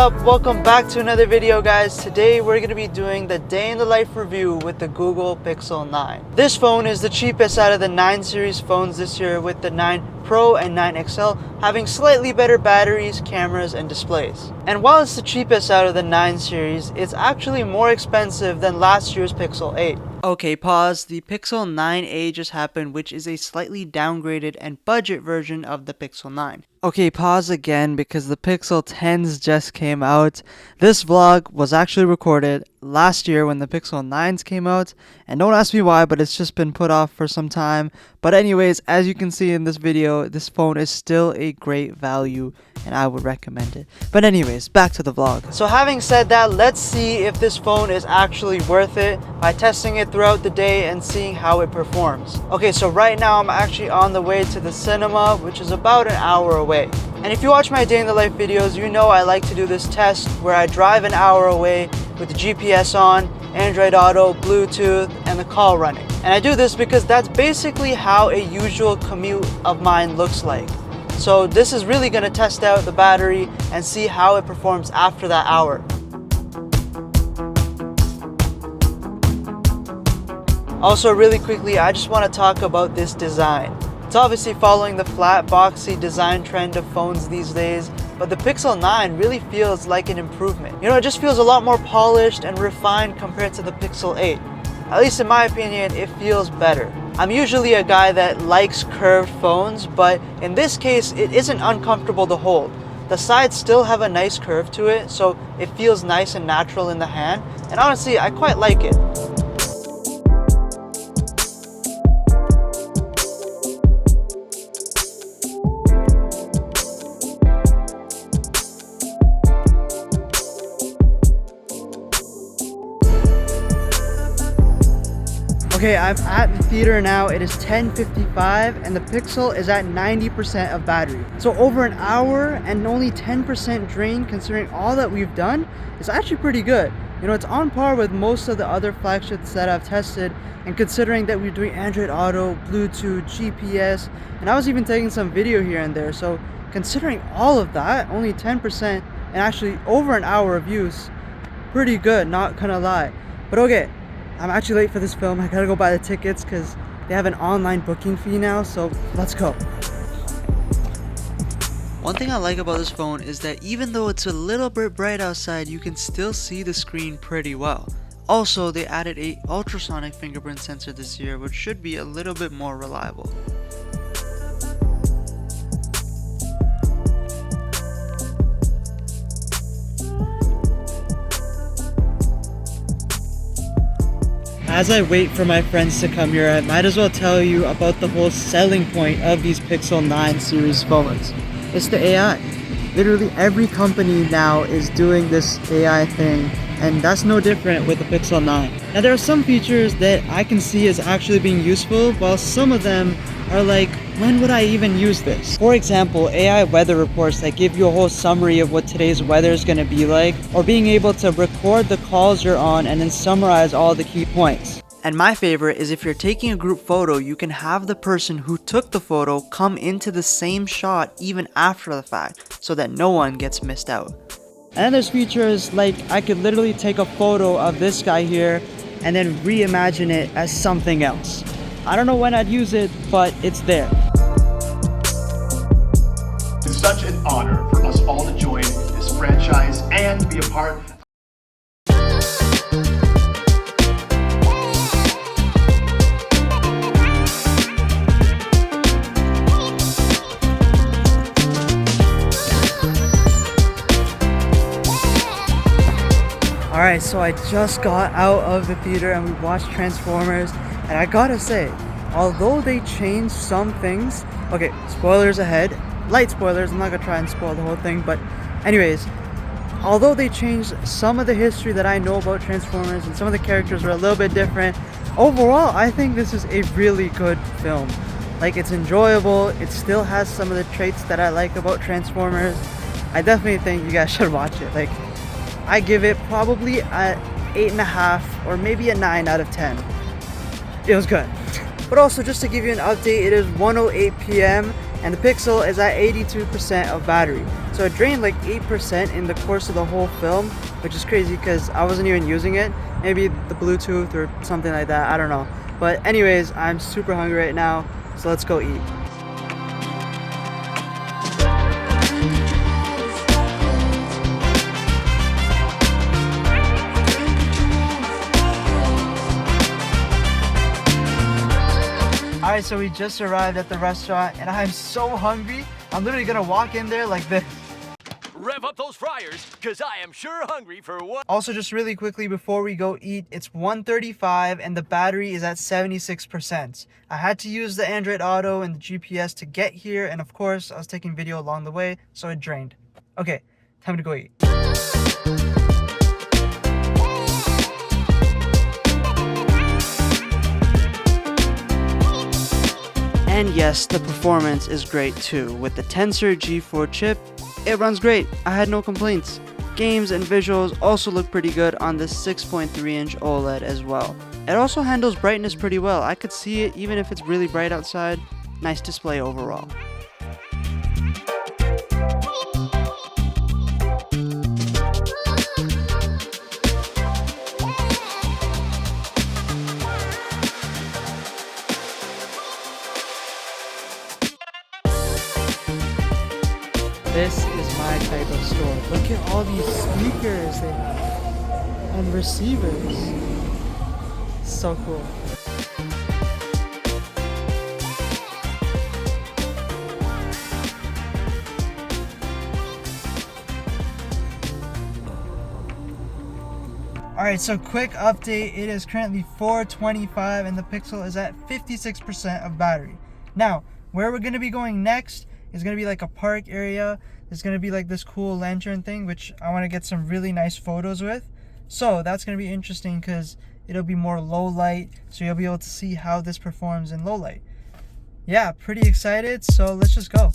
up? Welcome back to another video, guys. Today we're going to be doing the day in the life review with the Google Pixel 9. This phone is the cheapest out of the 9 series phones this year, with the 9 Pro and 9 XL having slightly better batteries, cameras, and displays. And while it's the cheapest out of the 9 series, it's actually more expensive than last year's Pixel 8. Okay, pause. The Pixel 9a just happened, which is a slightly downgraded and budget version of the Pixel 9. Okay, pause again because the Pixel 10s just came out. This vlog was actually recorded last year when the Pixel 9s came out, and don't ask me why, but it's just been put off for some time. But anyways, as you can see in this video, this phone is still a great value and I would recommend it. But anyways, back to the vlog. So having said that, let's see if this phone is actually worth it by testing it throughout the day and seeing how it performs. Okay, so right now I'm actually on the way to the cinema, which is about an hour away. And if you watch my day in the life videos, you know I like to do this test where I drive an hour away with the GPS on, Android Auto, Bluetooth, and the call running. And I do this because that's basically how a usual commute of mine looks like. So this is really going to test out the battery and see how it performs after that hour. Also, really quickly, I just want to talk about this design. It's obviously following the flat, boxy design trend of phones these days, but the Pixel 9 really feels like an improvement. You know, it just feels a lot more polished and refined compared to the Pixel 8. At least in my opinion, it feels better. I'm usually a guy that likes curved phones, but in this case, it isn't uncomfortable to hold. The sides still have a nice curve to it, so it feels nice and natural in the hand, and honestly, I quite like it. Okay, I'm at the theater now. It is 10:55 and the Pixel is at 90% of battery. So over an hour and only 10% drain, considering all that we've done, is actually pretty good. You know, it's on par with most of the other flagships that I've tested, and considering that we're doing Android Auto, Bluetooth, GPS, and I was even taking some video here and there. So considering all of that, only 10% and actually over an hour of use, pretty good, not gonna lie. But okay, I'm actually late for this film. I gotta go buy the tickets because they have an online booking fee now, so let's go. One thing I like about this phone is that even though it's a little bit bright outside, you can still see the screen pretty well. Also, they added a ultrasonic fingerprint sensor this year, which should be a little bit more reliable. As I wait for my friends to come here, I might as well tell you about the whole selling point of these Pixel 9 series phones. It's the AI. Literally every company now is doing this AI thing, and that's no different with the Pixel 9. Now there are some features that I can see as actually being useful, while some of them are like, when would I even use this? For example, AI weather reports that give you a whole summary of what today's weather is going to be like, or being able to record the calls you're on and then summarize all the key points. And my favorite is if you're taking a group photo, you can have the person who took the photo come into the same shot even after the fact, so that no one gets missed out. And then there's features like I could literally take a photo of this guy here and then reimagine it as something else. I don't know when I'd use it, but it's there. It's such an honor for us all to join this franchise and be a part. Alright, so I just got out of the theater and we watched Transformers, and I gotta say, although they changed some things, okay, spoilers ahead, light spoilers, I'm not gonna try and spoil the whole thing, but anyways, although they changed some of the history that I know about Transformers and some of the characters were a little bit different, overall I think this is a really good film. Like, it's enjoyable, it still has some of the traits that I like about Transformers. I definitely think you guys should watch it. Like, I give it probably an 8.5 or maybe a 9 out of 10. It was good. But also, just to give you an update, it is 1:08 p.m. and the Pixel is at 82% of battery. So it drained like 8% in the course of the whole film, which is crazy because I wasn't even using it. Maybe the Bluetooth or something like that, I don't know. But anyways, I'm super hungry right now, so let's go eat. Alright, so we just arrived at the restaurant and I'm so hungry. I'm literally gonna walk in there like this. Rev up those fryers, cause I am sure hungry for what. Also, just really quickly before we go eat, it's 1:35 and the battery is at 76%. I had to use the Android Auto and the GPS to get here, and of course, I was taking video along the way, so it drained. Okay, time to go eat. And yes, the performance is great too. With the Tensor G4 chip, it runs great. I had no complaints. Games and visuals also look pretty good on this 6.3-inch OLED as well. It also handles brightness pretty well. I could see it even if it's really bright outside. Nice display overall. This is my type of store. Look at all these speakers they have and receivers. So cool. Alright, so quick update. It is currently 4:25 and the Pixel is at 56% of battery. Now, where we're going to be going next is going to be like a park area. There's going to be like this cool lantern thing, which I want to get some really nice photos with. So that's going to be interesting because it'll be more low light. So you'll be able to see how this performs in low light. Yeah, pretty excited. So let's just go.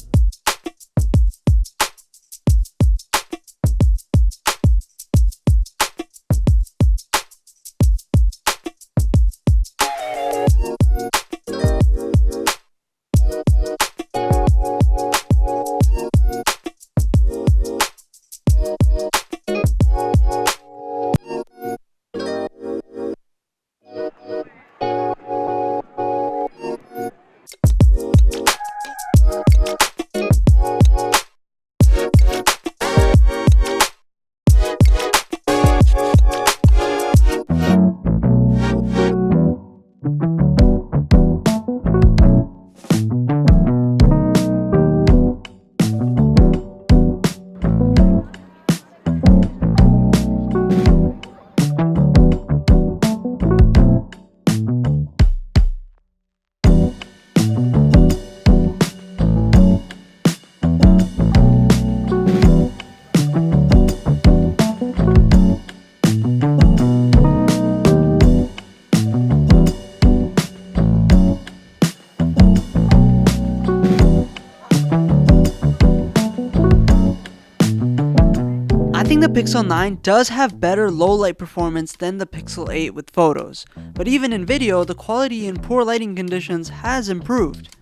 I think the Pixel 9 does have better low light performance than the Pixel 8 with photos, but even in video, the quality in poor lighting conditions has improved.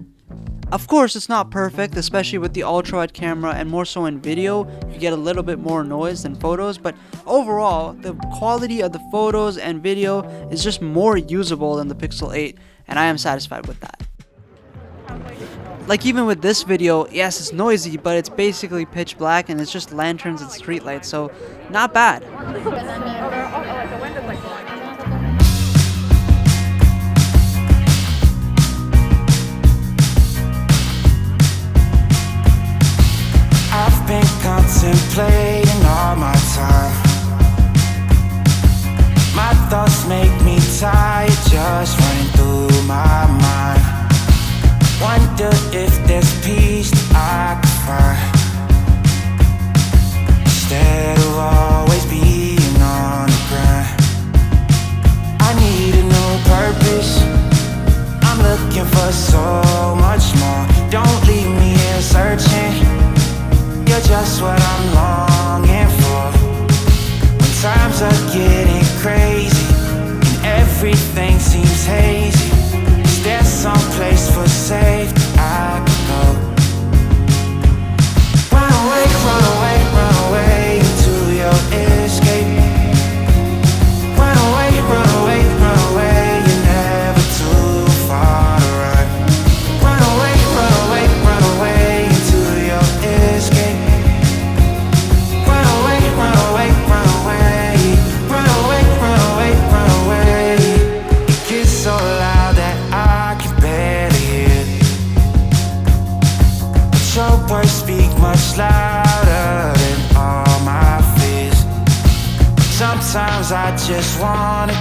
Of course, it's not perfect, especially with the ultra-wide camera, and more so in video, you get a little bit more noise than photos, but overall, the quality of the photos and video is just more usable than the Pixel 8, and I am satisfied with that. Like even with this video, yes, it's noisy, but it's basically pitch black and it's just lanterns and street lights, so not bad. I've been contemplating all my time. My thoughts make me tired, just running through my mind. Wonder if there's peace that I could find, instead of always being on the grind. I need a new purpose, I'm looking for so much more. Don't leave me here searching, you're just what I'm longing for. When times are getting crazy and everything seems hazy, is there some place for safety I can go? Run away, run away. just wanna